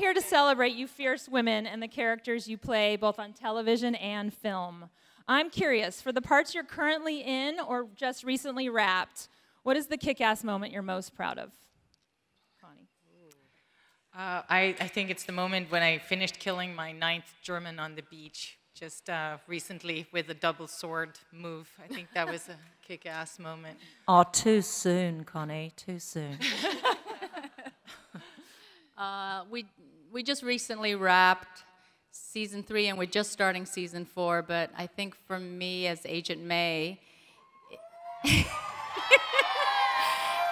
here to celebrate you fierce women and the characters you play both on television and film. I'm curious, for the parts you're currently in or just recently wrapped, what is the kick-ass moment you're most proud of? Connie. I think it's the moment when I finished killing my 9th German on the beach, just recently with a double sword move. I think that was a kick-ass moment. Oh, too soon, Connie, too soon. We just recently wrapped season 3, and we're just starting season 4. But I think for me as Agent May,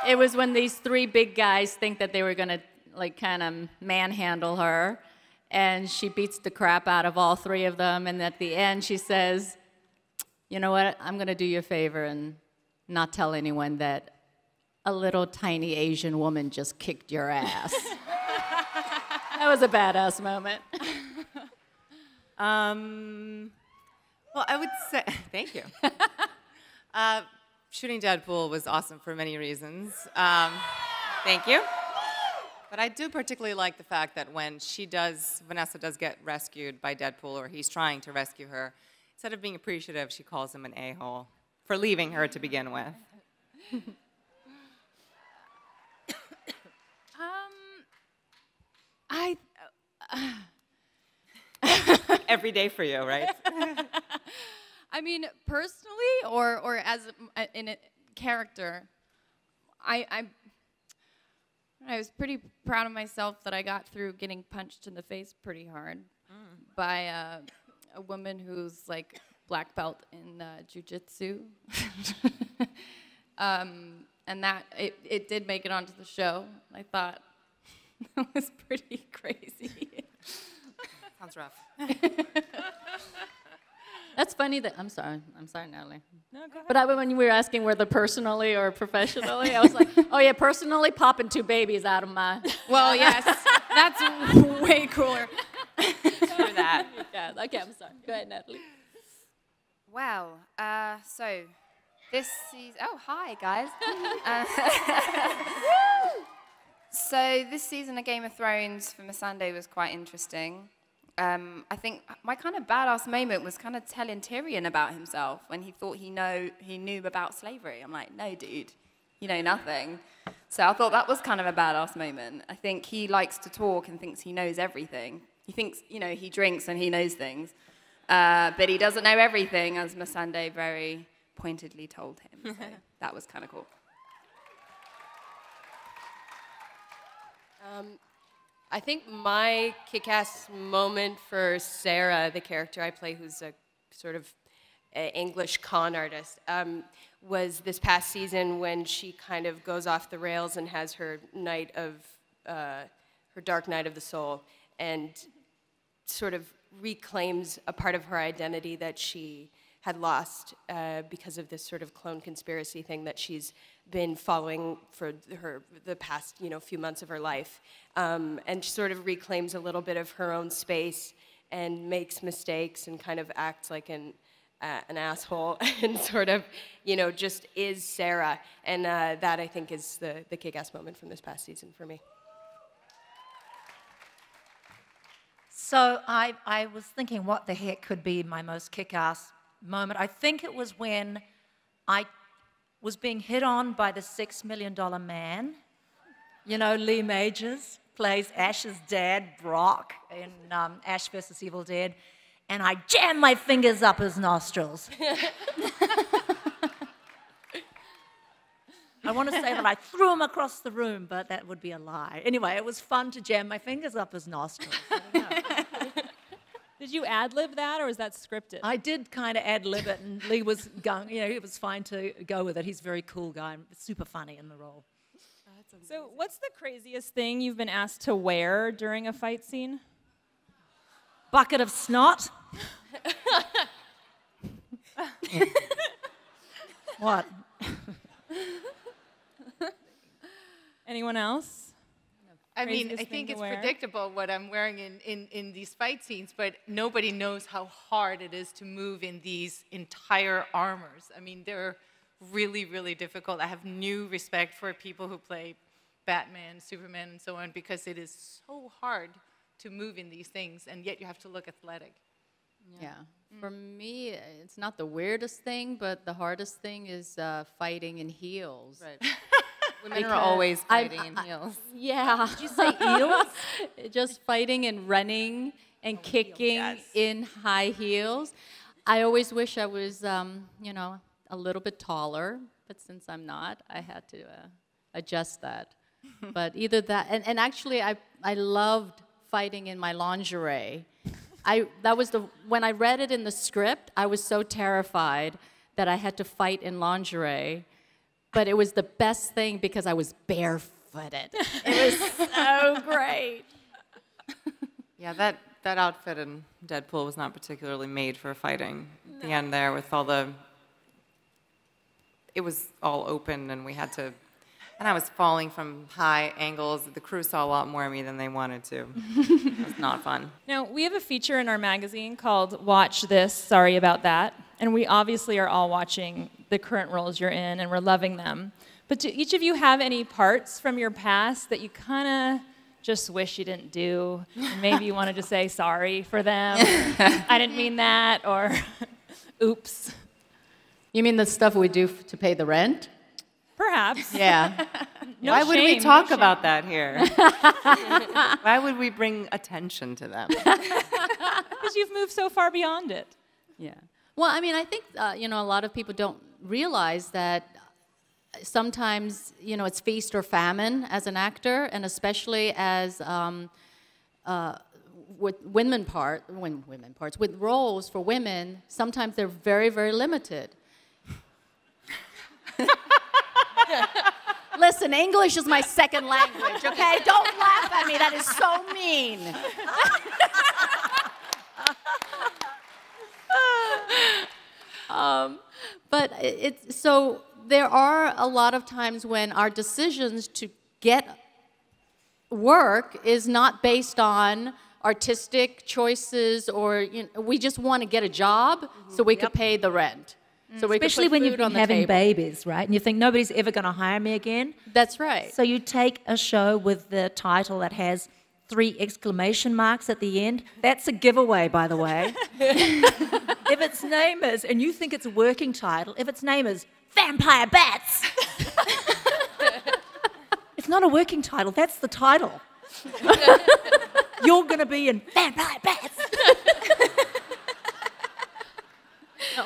it was when these 3 big guys think that they were gonna like kind of manhandle her, and she beats the crap out of all 3 of them. And at the end, she says, "You know what? I'm gonna do you a favor and not tell anyone that a little tiny Asian woman just kicked your ass." That was a badass moment. Well, I would say, thank you. Shooting Deadpool was awesome for many reasons. Thank you. But I do particularly like the fact that when Vanessa does get rescued by Deadpool, or he's trying to rescue her, instead of being appreciative, she calls him an a-hole for leaving her to begin with. Every day for you, right? I mean, personally, or as in a character, I was pretty proud of myself that I got through getting punched in the face pretty hard by a woman who's like black belt in jiu-jitsu. And that it did make it onto the show. I thought that was pretty crazy. Sounds rough. That's funny that, I'm sorry, Natalie. No, go ahead. But when you were asking whether personally or professionally, I was like, oh yeah, personally popping 2 babies out of my... Well, yes, that's way cooler. For that. Yeah, okay, I'm sorry. Go ahead, Natalie. Well, so this season... Oh, hi, guys. So this season of Game of Thrones for Missandei was quite interesting. I think my kind of badass moment was kind of telling Tyrion about himself when he thought he knew about slavery. I'm like, no, dude, you know nothing. So I thought that was kind of a badass moment. I think he likes to talk and thinks he knows everything. He thinks, he drinks and he knows things. But he doesn't know everything, as Missandei very pointedly told him. So that was kind of cool. I think my kick-ass moment for Sarah, the character I play, who's a sort of English con artist, was this past season when she kind of goes off the rails and has her her dark night of the soul, and sort of reclaims a part of her identity that she had lost because of this sort of clone conspiracy thing that she's been following for the past few months of her life, and she sort of reclaims a little bit of her own space and makes mistakes and kind of acts like an asshole and sort of just is Sarah, and that I think is the kick-ass moment from this past season for me. So I was thinking what the heck could be my most kick-ass moment. I think it was when I was being hit on by the $6 million man. Lee Majors plays Ash's dad, Brock, in Ash vs. Evil Dead, and I jammed my fingers up his nostrils. I want to say that I threw him across the room, but that would be a lie. Anyway, it was fun to jam my fingers up his nostrils. I don't know. Did you ad-lib that, or was that scripted? I did kind of ad-lib it, and Lee was going, he was fine to go with it. He's a very cool guy and super funny in the role. So what's the craziest thing you've been asked to wear during a fight scene? Bucket of snot. What? Anyone else? I mean, Craziest I thing think to it's wear? predictable what I'm wearing in these fight scenes, but nobody knows how hard it is to move in these entire armors. I mean, they're really, really difficult. I have new respect for people who play Batman, Superman, and so on, because it is so hard to move in these things, and yet you have to look athletic. Yeah. For me, it's not the weirdest thing, but the hardest thing is fighting in heels. Right. Women are always fighting in heels. Yeah. Did you say heels? Just fighting and running and kicking yes. in high heels. I always wish I was, you know, a little bit taller, but since I'm not, I had to adjust that. But either that, and actually, I loved fighting in my lingerie. When I read it in the script, I was so terrified that I had to fight in lingerie. But it was the best thing because I was barefooted. It was so great. Yeah, that outfit in Deadpool was not particularly made for fighting. At the end there with all the... It was all open and we had to... And I was falling from high angles. The crew saw a lot more of me than they wanted to. It was not fun. Now, we have a feature in our magazine called Watch This, Sorry About That. And we obviously are all watching the current roles you're in, and we're loving them. But do each of you have any parts from your past that you kind of just wish you didn't do? And maybe you wanted to say sorry for them. I didn't mean that, or oops. You mean the stuff we do to pay the rent? Perhaps. Yeah. No Why would we shame, talk no shame. about that here? Why would we bring attention to them? Because you've moved so far beyond it. Yeah. Well, I mean, I think, you know, a lot of people don't realize that sometimes, you know, it's feast or famine as an actor, and especially as with with roles for women, sometimes they're very, very limited. Listen, English is my second language, okay? Don't laugh at me. That is so mean. But so there are a lot of times when our decisions to get work is not based on artistic choices, or you know, we just want to get a job so we could pay the rent. So we Especially could put when you've food been on the having table. babies, right? And you think nobody's ever going to hire me again. That's right. So you take a show with the title that has 3 exclamation marks at the end. That's a giveaway, by the way. If its name is, and you think it's a working title, if its name is Vampire Bats, it's not a working title, that's the title. You're going to be in Vampire Bats.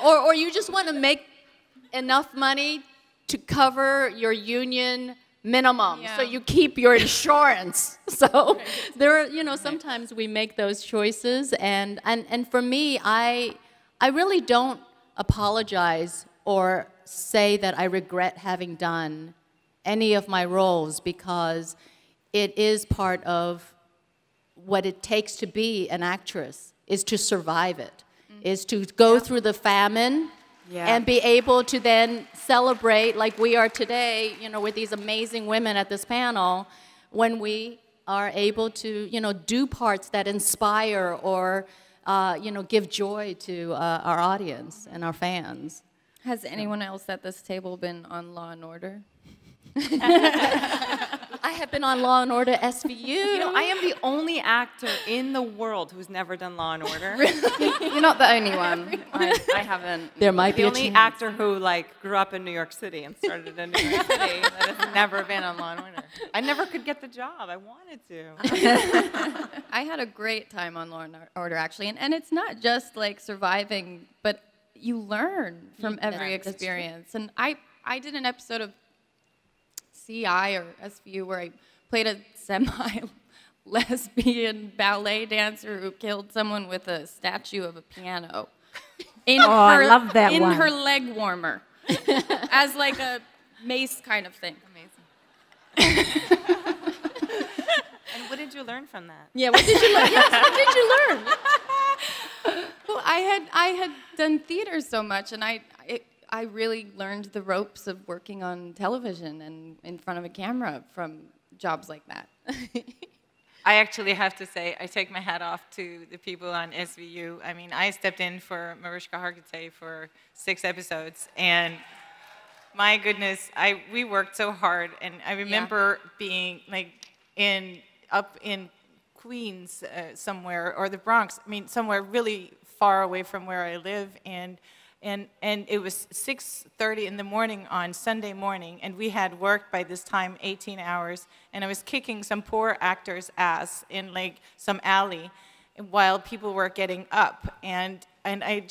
Or you just want to make enough money to cover your union minimum, so you keep your insurance. So there are, you know, sometimes we make those choices, and for me, I really don't apologize or say that I regret having done any of my roles, because it is part of what it takes to be an actress, is to survive it, is to go through the famine and be able to then celebrate like we are today, you know, with these amazing women at this panel, when we are able to, you know, do parts that inspire or, you know, give joy to our audience and our fans. Has anyone else at this table been on Law and Order? I have been on Law and Order SVU. You know, I am the only actor in the world who's never done Law and Order. You're not the only one. I haven't. There might be The a only chance. actor who like grew up in New York City and started in New York City that has never been on Law and Order. I never could get the job. I wanted to. I had a great time on Law and Order, actually. And it's not just like surviving, but you learn from every experience. And I did an episode of CI or SVU where I played a semi-lesbian ballet dancer who killed someone with a statue of a piano. I love that in one. her leg warmer. As like a mace kind of thing. Amazing. And what did you learn from that? Yeah, what did you learn? Yes, what did you learn? Well, I had done theater so much, and I really learned the ropes of working on television and in front of a camera from jobs like that. I actually have to say, I take my hat off to the people on SVU. I mean, I stepped in for Mariska Hargitay for 6 episodes, and my goodness, we worked so hard. And I remember being like up in Queens somewhere, or the Bronx. I mean, somewhere really far away from where I live, and it was 6:30 in the morning on Sunday morning, and we had worked by this time 18 hours, and I was kicking some poor actor's ass in like some alley while people were getting up, and I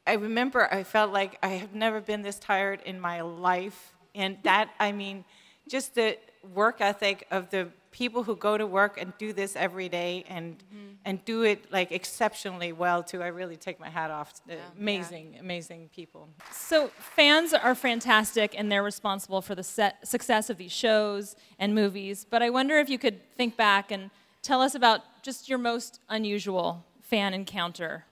remember I felt like I have never been this tired in my life, and that, I mean, just the work ethic of the people who go to work and do this every day and do it like exceptionally well too. I really take my hat off. Amazing people. So fans are fantastic and they're responsible for the success of these shows and movies, but I wonder if you could think back and tell us about just your most unusual fan encounter,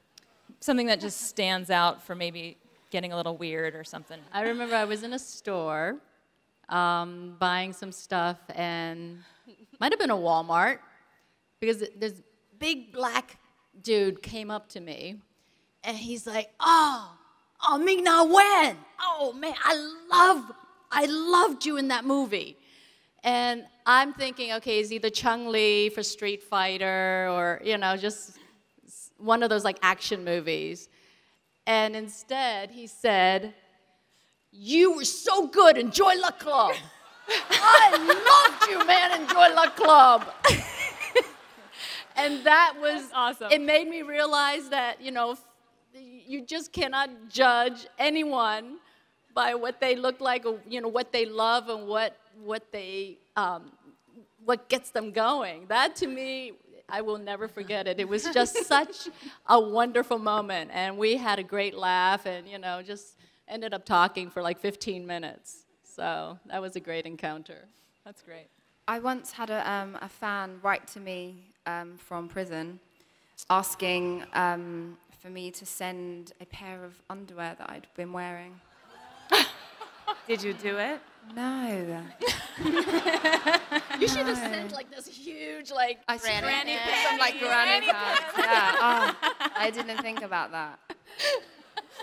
something that just stands out for maybe getting a little weird or something. I remember I was in a store buying some stuff, and might have been a Walmart, because this big black dude came up to me, and he's like, oh, Ming-Na Wen, oh man, I loved you in that movie. And I'm thinking, okay, is either Chung-Li for Street Fighter, or, you know, just one of those like action movies. And instead, he said, you were so good in Joy Luck Club. I loved you, man, in Joy Luck Club. And that was awesome. It made me realize that, you know, you just cannot judge anyone by what they look like, or, you know, what they love and what gets them going. That, to me, I will never forget it. It was just such a wonderful moment, and we had a great laugh, and, you know, just ended up talking for like 15 minutes. So that was a great encounter. That's great. I once had a fan write to me from prison asking for me to send a pair of underwear that I'd been wearing. Did you do it? No. You should have sent like this huge, like, granny pants. Some like granny pants. Yeah. Oh, I didn't think about that.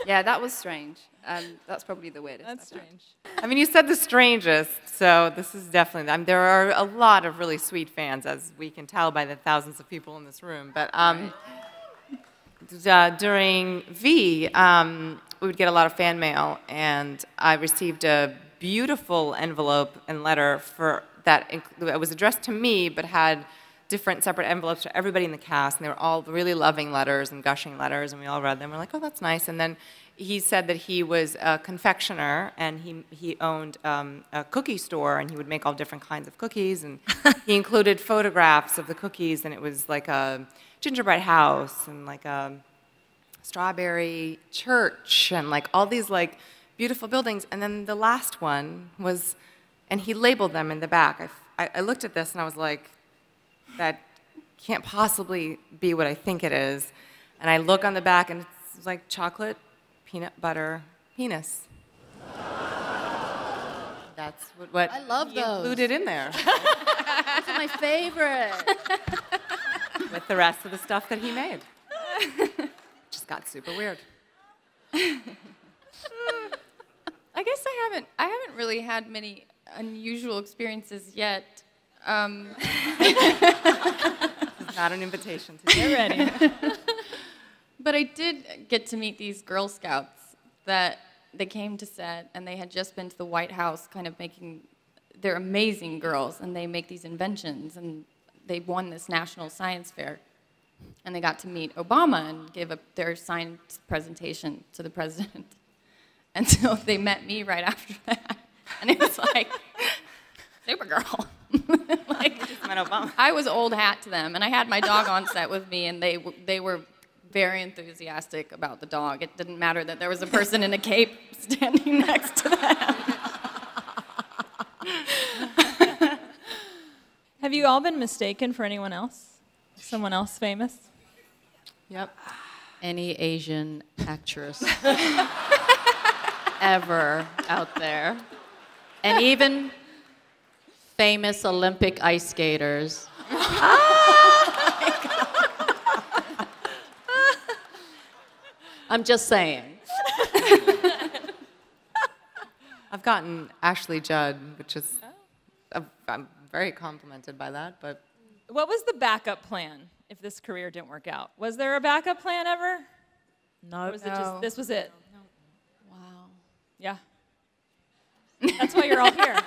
Yeah, that was strange. That's probably the weirdest. That's strange. I mean, you said the strangest, so this is definitely, there are a lot of really sweet fans, as we can tell by the thousands of people in this room. But during V, we would get a lot of fan mail, and I received a beautiful envelope and letter for that. It was addressed to me, but had different separate envelopes for everybody in the cast, and they were all really loving letters and gushing letters, and we all read them. We're like, oh, that's nice. And then he said that he was a confectioner, and he owned a cookie store, and he would make all different kinds of cookies, and he included photographs of the cookies, and it was like a gingerbread house and like a strawberry church and like all these like beautiful buildings. And then the last one was, and he labeled them in the back. I looked at this and I was like, that can't possibly be what I think it is. And I look on the back and it's like chocolate peanut butter penis. That's what I love he those. included in there. Those are my favorite. With the rest of the stuff that he made. Just got super weird. I guess I haven't really had many unusual experiences yet. This is not an invitation to Get ready. But I did get to meet these Girl Scouts that they came to set, and they had just been to the White House kind of making, they're amazing girls, and they make these inventions, and they won this national science fair. And they got to meet Obama and give their science presentation to the president. And so they met me right after that. And it was like, Supergirl. Like, I was old hat to them, and I had my dog on set with me, and they were very enthusiastic about the dog. It didn't matter that there was a person in a cape standing next to them. Have you all been mistaken for anyone else? Someone else famous? Yep. Any Asian actress ever out there. And even famous Olympic ice skaters. I'm just saying. I've gotten Ashley Judd, which is, I'm very complimented by that, but What was the backup plan if this career didn't work out? Was there a backup plan ever? No. Or was it just, this was it? Wow. Yeah. That's why you're all here.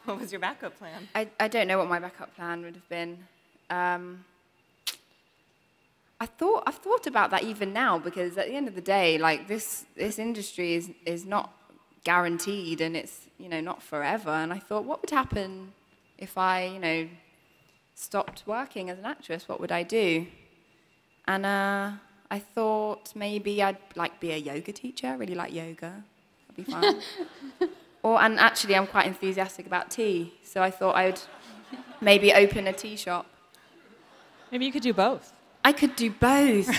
What was your backup plan? I don't know what my backup plan would have been. I've thought about that even now, because at the end of the day, like this industry is not guaranteed, and it's, you know, not forever. And I thought, what would happen if I, you know, stopped working as an actress? What would I do? And I thought maybe I'd like be a yoga teacher. I really like yoga. That'd be fun. And actually, I'm quite enthusiastic about tea, so I thought I'd maybe open a tea shop. Maybe you could do both. I could do both.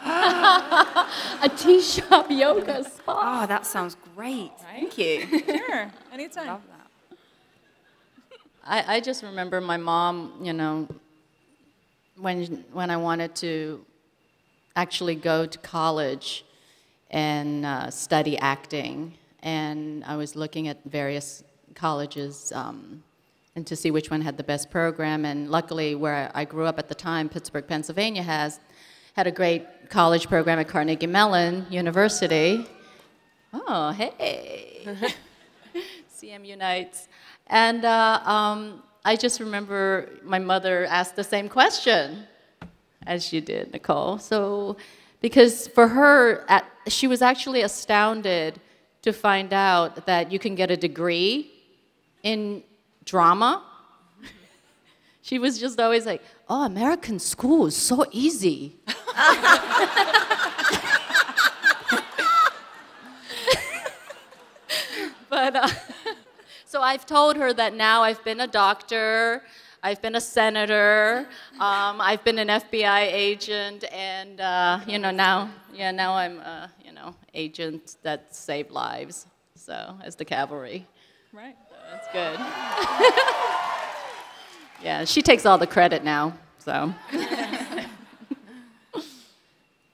A tea shop yoga spa. Oh, that sounds great. Right? Thank you. Sure, anytime. Love that. I just remember my mom, you know, when I wanted to actually go to college and study acting, and I was looking at various colleges and to see which one had the best program. And luckily, where I grew up at the time, Pittsburgh, Pennsylvania, had a great college program at Carnegie Mellon University. Oh, hey. CM Unites. And I just remember my mother asked the same question as you did, Nicole. So, because for her, she was actually astounded to find out that you can get a degree in drama. She was just always like, oh, American school is so easy. But so I've told her that now I've been a doctor, I've been a senator, I've been an FBI agent, and you know, now I'm you know, agent that saved lives. So as the cavalry. Right. So that's good. Yeah, she takes all the credit now. So.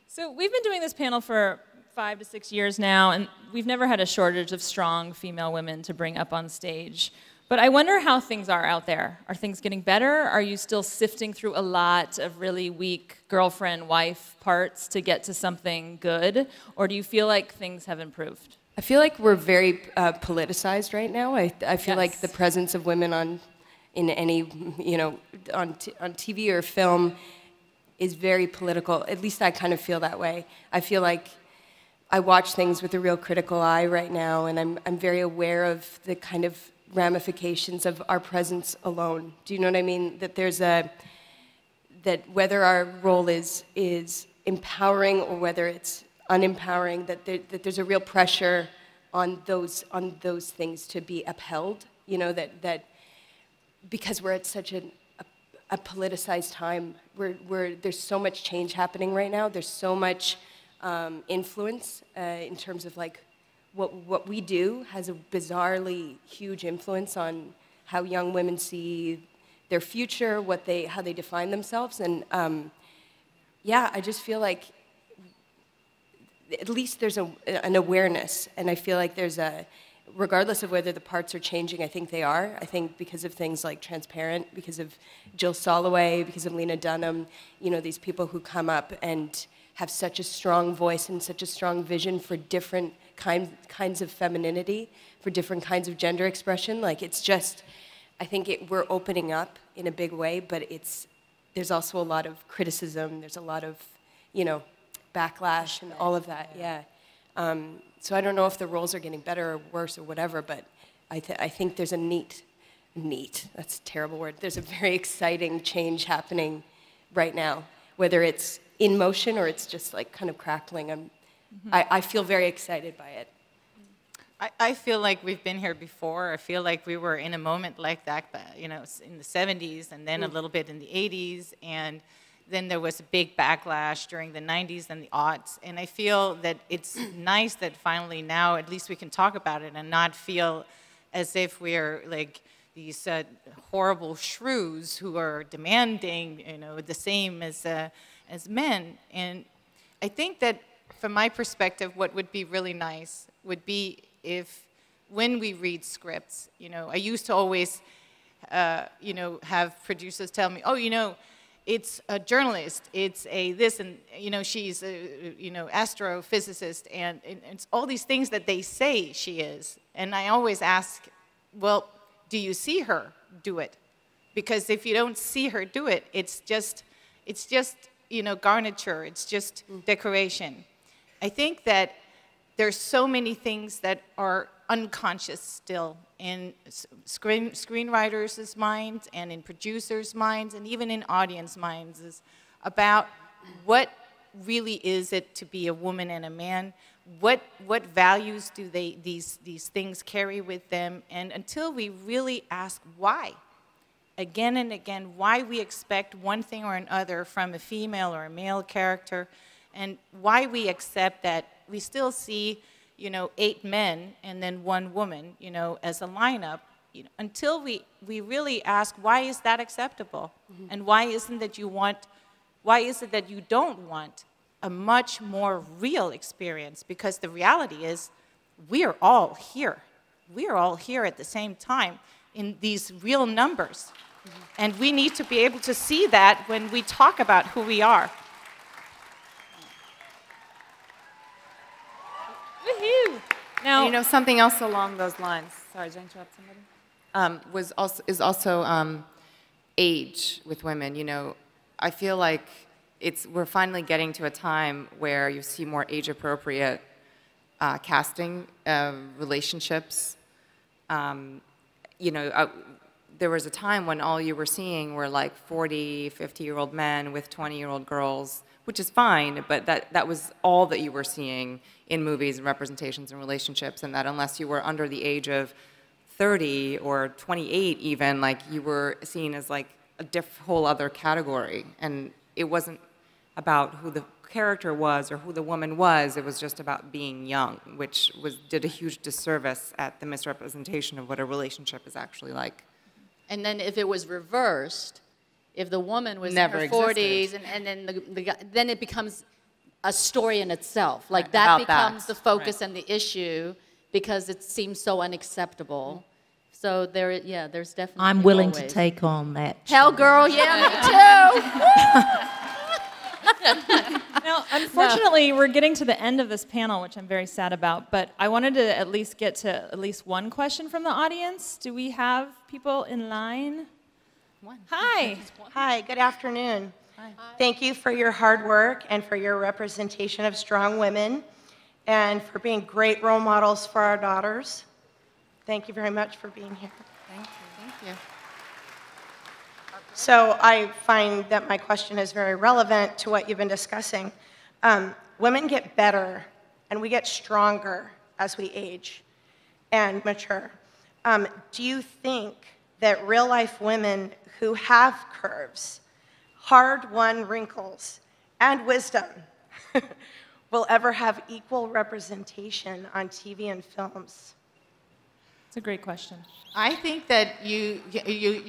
So we've been doing this panel for 5 to 6 years now, and we've never had a shortage of strong female women to bring up on stage. But I wonder how things are out there. Are things getting better? Are you still sifting through a lot of really weak girlfriend-wife parts to get to something good? Or do you feel like things have improved? I feel like we're very politicized right now. I feel like the presence of women in any, you know, on TV or film is very political. At least I kind of feel that way. I feel like I watch things with a real critical eye right now, and I'm very aware of the kind of ramifications of our presence alone. Do you know what I mean? That there's that whether our role is empowering or whether it's unempowering, that there's a real pressure on those things to be upheld. You know, that because we're at such a politicized time, where there's so much change happening right now. There's so much influence in terms of like what we do has a bizarrely huge influence on how young women see their future, how they define themselves, and yeah, I just feel like at least there's an awareness, and I feel like there's regardless of whether the parts are changing, I think they are. I think because of things like Transparent, because of Jill Soloway, because of Lena Dunham, you know, these people who come up and have such a strong voice and such a strong vision for different kinds of femininity, for different kinds of gender expression. Like, it's just, I think we're opening up in a big way, but there's also a lot of criticism, there's a lot of, you know, backlash and all of that, yeah. So I don't know if the roles are getting better or worse or whatever, but I think there's a neat, that's a terrible word, there's a very exciting change happening right now, whether it's in motion or it's just like kind of crackling. I feel very excited by it. I feel like we've been here before. I feel like we were in a moment like that, you know, in the 70s and then a little bit in the 80s, and then there was a big backlash during the 90s and the aughts. And I feel that it's nice that finally now at least we can talk about it and not feel as if we're like these horrible shrews who are demanding, you know, the same as men. And I think that from my perspective, what would be really nice would be if when we read scripts, you know, I used to always have producers tell me, oh, it's a journalist, it's a this, and she's a astrophysicist, and it's all these things that they say she is. And I always ask, well, do you see her do it? Because if you don't see her do it, it's just garniture, it's just decoration. I think that there's so many things that are unconscious still in screenwriters' minds and in producers' minds and even in audience minds is about what really is it to be a woman and a man, what values do these things carry with them, and until we really ask why, again and again, why we expect one thing or another from a female or a male character, and why we accept that we still see 8 men and then 1 woman, as a lineup, until we really ask, why is that acceptable? Mm-hmm. And why is it that you don't want a much more real experience? Because the reality is, we are all here. We are all here at the same time in these real numbers. Mm-hmm. And we need to be able to see that when we talk about who we are. Woohoo! Now, something else along those lines. Sorry, did I interrupt somebody? Is also age with women. I feel like we're finally getting to a time where you see more age-appropriate casting relationships. There was a time when all you were seeing were like 40, 50-year-old men with 20-year-old girls, which is fine, but that was all that you were seeing in movies and representations and relationships, and that unless you were under the age of 30 or 28 even, like you were seen as like a whole other category. And it wasn't about who the character was or who the woman was, it was just about being young, which did a huge disservice at the misrepresentation of what a relationship is actually like. And then if it was reversed, if the woman was Never in her 40s, and then the guy, then it becomes a story in itself. Like that becomes the focus and the issue because it seems so unacceptable. So there's definitely. I'm willing to take on that. Hell, girl, yeah, me too. Now, unfortunately, we're getting to the end of this panel, which I'm very sad about, but I wanted to at least get to at least one question from the audience. Do we have people in line? Hi. Hi, good afternoon. Hi. Thank you for your hard work and for your representation of strong women and for being great role models for our daughters. Thank you very much for being here. Thank you. Thank you. So I find that my question is very relevant to what you've been discussing. Women get better and we get stronger as we age and mature. Do you think that real-life women who have curves, hard-won wrinkles, and wisdom will ever have equal representation on TV and films? It's a great question. I think that you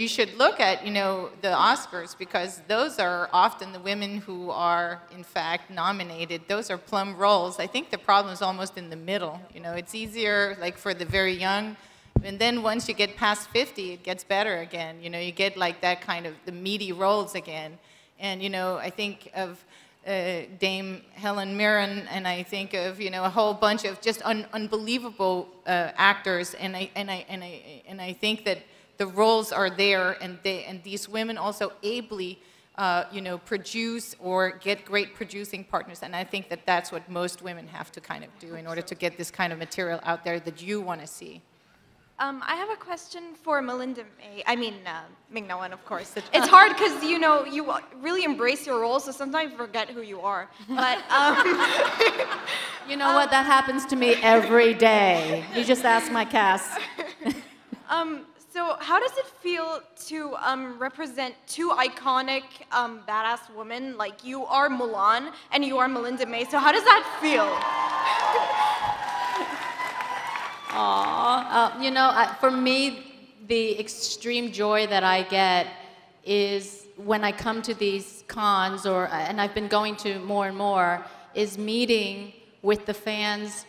should look at the Oscars, because those are often the women who are in fact nominated. Those are plum roles. I think the problem is almost in the middle. It's easier like for the very young, and then once you get past 50, it gets better again. You get like that kind of the meaty roles again. And I think of Dame Helen Mirren, and I think of a whole bunch of just unbelievable actors, and I think that the roles are there, and these women also ably produce or get great producing partners, and I think that that's what most women have to kind of do in order to get this kind of material out there that you want to see. I have a question for Melinda May. I mean, Ming-Na Wen, of course. It's hard because, you really embrace your role, so sometimes you forget who you are. But, you know what? That happens to me every day. You just ask my cast. So how does it feel to represent two iconic badass women? Like, you are Mulan and you are Melinda May, so how does that feel? Aww. For me, the extreme joy that I get is when I come to these cons, and I've been going to more and more, is meeting with the fans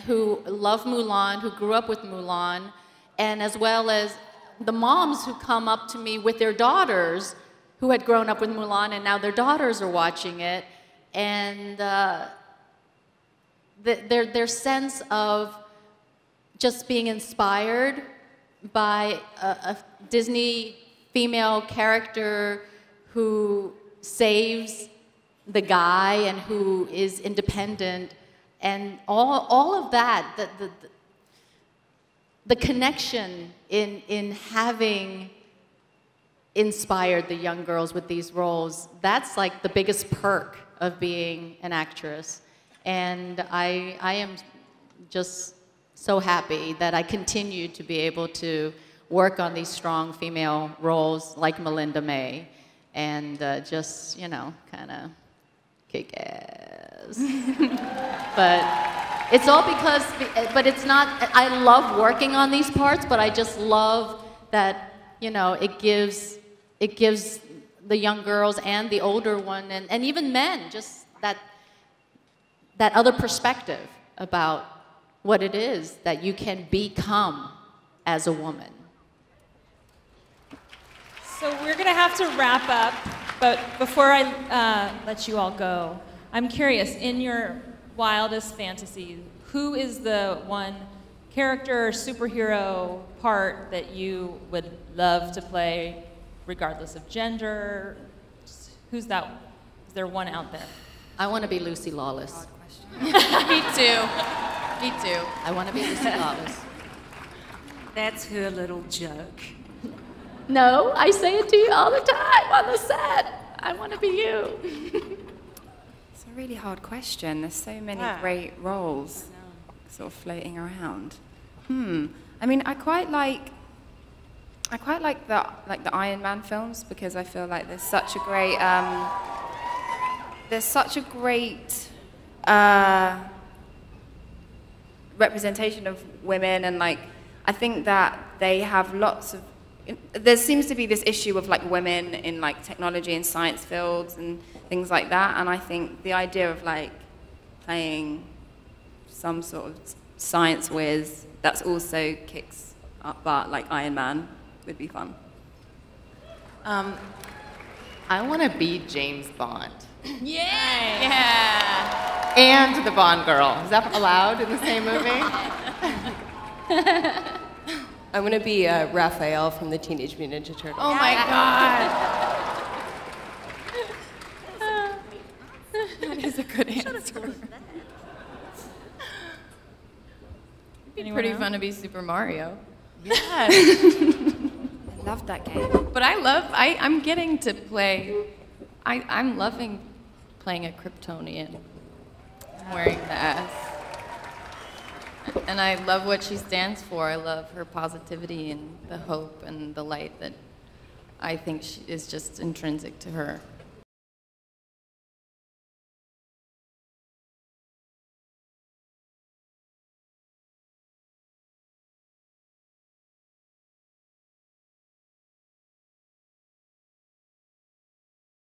who love Mulan, who grew up with Mulan, and as well as the moms who come up to me with their daughters who had grown up with Mulan, and now their daughters are watching it, and their sense of just being inspired by a Disney female character who saves the guy and who is independent, and all of that, the connection in having inspired the young girls with these roles, that's like the biggest perk of being an actress. And I am just so happy that I continue to be able to work on these strong female roles like Melinda May, and just, you know, kind of kick ass. But it's all because, but it's not, I love working on these parts, but I just love that, you know, it gives the young girls and the older one, and even men, just that other perspective about what it is that you can become as a woman. So we're going to have to wrap up, but before I let you all go, I'm curious, in your wildest fantasy, who is the one character or superhero part that you would love to play, regardless of gender? Who's that? Is there one out there? I want to be Lucy Lawless. Me too. Me too. I want to be Lucy Lawless. That's her little joke. No, I say it to you all the time on the set. I want to be you. It's a really hard question. There's so many great roles sort of floating around. I mean, I quite like the Iron Man films, because I feel like there's such a great representation of women, and like I think that they have lots of. There seems to be this issue of like women in like technology and science fields and things like that, and I think the idea of like playing some sort of science whiz that's also kicks up butt like Iron Man would be fun. I want to be James Bond. Yeah. Yeah. And the Bond girl. Is that allowed in the same movie? I want to be Raphael from the Teenage Mutant Ninja Turtles. Oh my God. That is a good answer. It'd be pretty fun to be Super Mario. Yes. I love that game. But I'm getting to play, I'm loving playing a Kryptonian, wearing the S. And I love what she stands for. I love her positivity and the hope and the light that I think is just intrinsic to her.